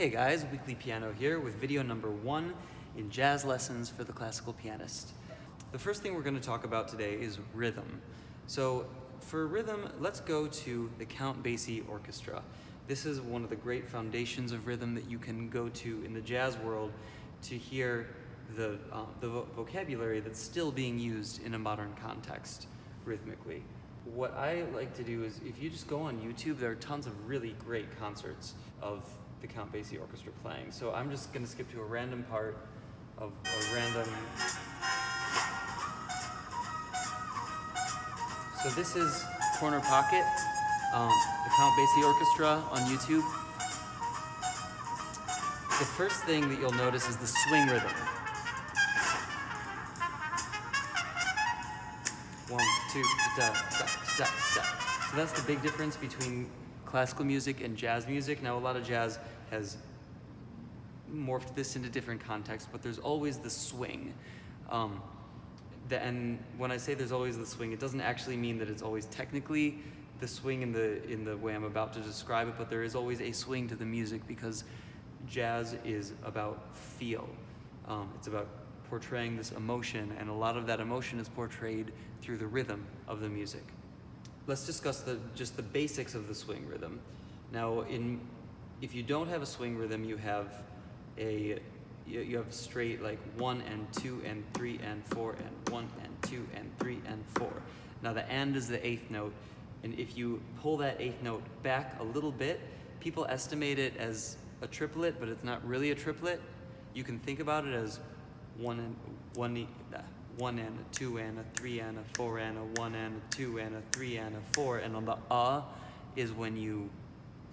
Hey guys, Weekly Piano here with video number 1 in Jazz Lessons for the Classical Pianist. The first thing we're going to talk about today is rhythm. So for rhythm, let's go to the Count Basie Orchestra. This is one of the great foundations of rhythm that you can go to in the jazz world to hear the vocabulary that's still being used in a modern context rhythmically. What I like to do is, if you just go on YouTube, there are tons of really great concerts of the Count Basie Orchestra playing. So I'm just going to skip to a random part of a random... So this is Corner Pocket, the Count Basie Orchestra on YouTube. The first thing that you'll notice is the swing rhythm. 1, 2, da, da, da, da. So that's the big difference between classical music and jazz music. Now, a lot of jazz has morphed this into different contexts, but there's always the swing. And when I say there's always the swing, it doesn't actually mean that it's always technically the swing in the way I'm about to describe it, but there is always a swing to the music because jazz is about feel. It's about portraying this emotion, and a lot of that emotion is portrayed through the rhythm of the music. Let's discuss just the basics of the swing rhythm. Now, if you don't have a swing rhythm, you have straight like 1 and 2 and 3 and 4 and 1 and 2 and 3 and 4. Now the and is the 8th note, and if you pull that 8th note back a little bit, people estimate it as a triplet, but it's not really a triplet. You can think about it as 1 and a 2 and a 3 and a 4 and a 1 and a 2 and a 3 and a 4, and on the is when you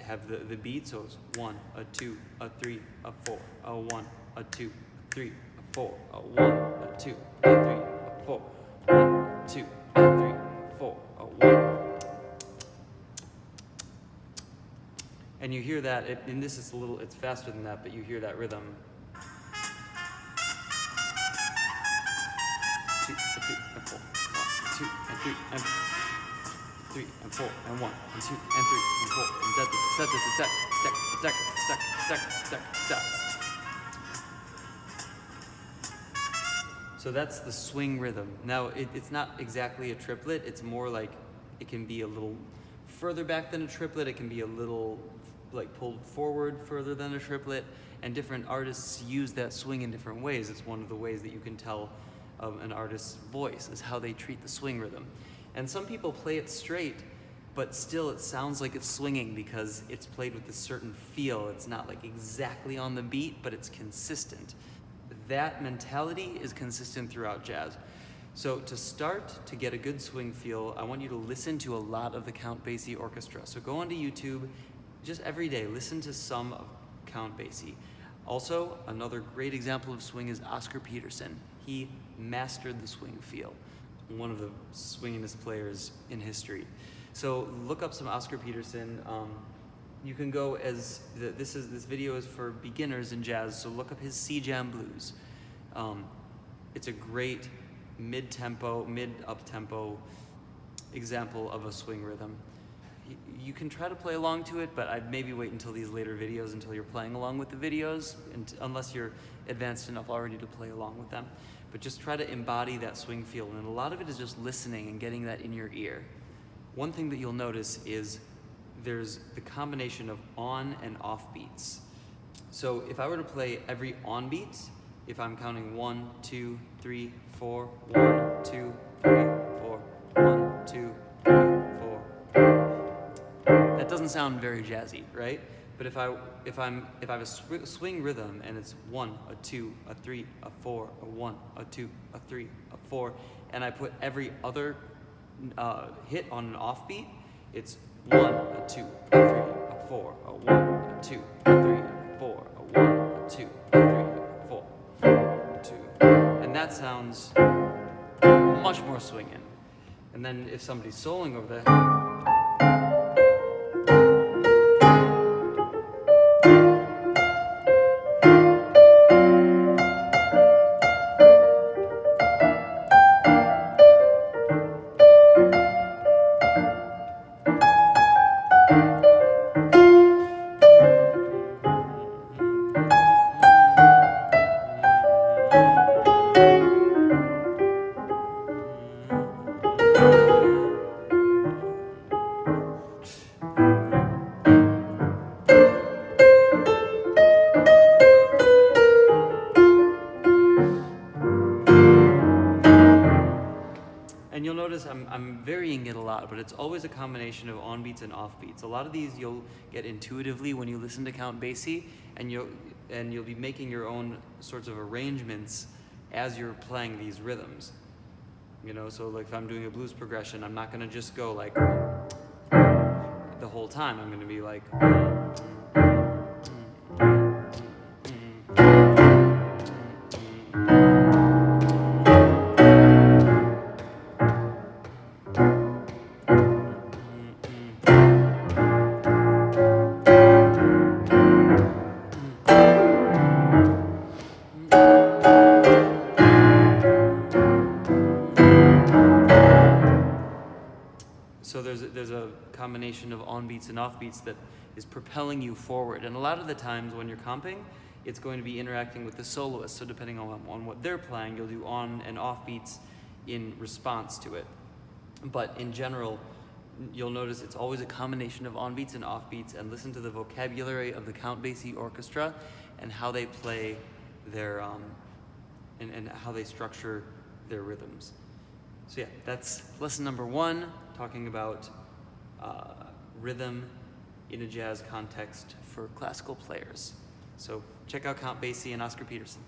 have the beat, so it's 1, a 2, a 3, a 4, a 1, a 2, a 3, a 4, a 1, a 2, a 3, a 4, 1, 2, a 3, a 4, a 1. And you hear that, and this is it's faster than that, but you hear that rhythm. 2 and 3 and 4, 1, 2 and 3 and 3 and 4 and 1 and 2 and 3 and 4 and da da da da da da da da da. So that's the swing rhythm. Now it's not exactly a triplet. It's more like it can be a little further back than a triplet. It can be a little like pulled forward further than a triplet. And different artists use that swing in different ways. It's one of the ways that you can tell of an artist's voice is how they treat the swing rhythm. And some people play it straight, but still it sounds like it's swinging because it's played with a certain feel. It's not like exactly on the beat, but it's consistent. That mentality is consistent throughout jazz. So to start to get a good swing feel, I want you to listen to a lot of the Count Basie Orchestra. So go onto YouTube, just every day, listen to some of Count Basie. Also, another great example of swing is Oscar Peterson. He mastered the swing feel, one of the swingingest players in history. So look up some Oscar Peterson. You can go this video is for beginners in jazz, so look up his C-Jam Blues. It's a great mid-tempo, mid-up-tempo example of a swing rhythm. You can try to play along to it, but I'd maybe wait until these later videos until you're playing along with the videos, unless you're advanced enough already to play along with them. But just try to embody that swing feel, and a lot of it is just listening and getting that in your ear. One thing that you'll notice is there's the combination of on and off beats. So if I were to play every on beat, if I'm counting 1, 2, 3, 4, 1, 2, 3, 4, 1, 2, 3, 4. That doesn't sound very jazzy, right? But if I have a swing rhythm and it's 1, a 2, a 3, a 4, a 1, a 2, a 3, a 4, and I put every other hit on an offbeat, it's 1, a 2, a 3, a 4, a 1, a 2, a 3, a 4, a 1, a 2, a 3, a 4, a 2. And that sounds much more swinging. And then if somebody's soloing over there, varying it a lot, but it's always a combination of on beats and off beats. A lot of these you'll get intuitively when you listen to Count Basie, and you'll be making your own sorts of arrangements as you're playing these rhythms. You know, so like if I'm doing a blues progression, I'm not going to just go like the whole time. I'm going to be like. So there's a combination of on beats and off beats that is propelling you forward. And a lot of the times when you're comping, it's going to be interacting with the soloist. So depending on what they're playing, you'll do on and off beats in response to it. But in general, you'll notice it's always a combination of on beats and off beats, and listen to the vocabulary of the Count Basie Orchestra and how they play their, and how they structure their rhythms. So yeah, that's lesson number 1, talking about rhythm in a jazz context for classical players. So check out Count Basie and Oscar Peterson.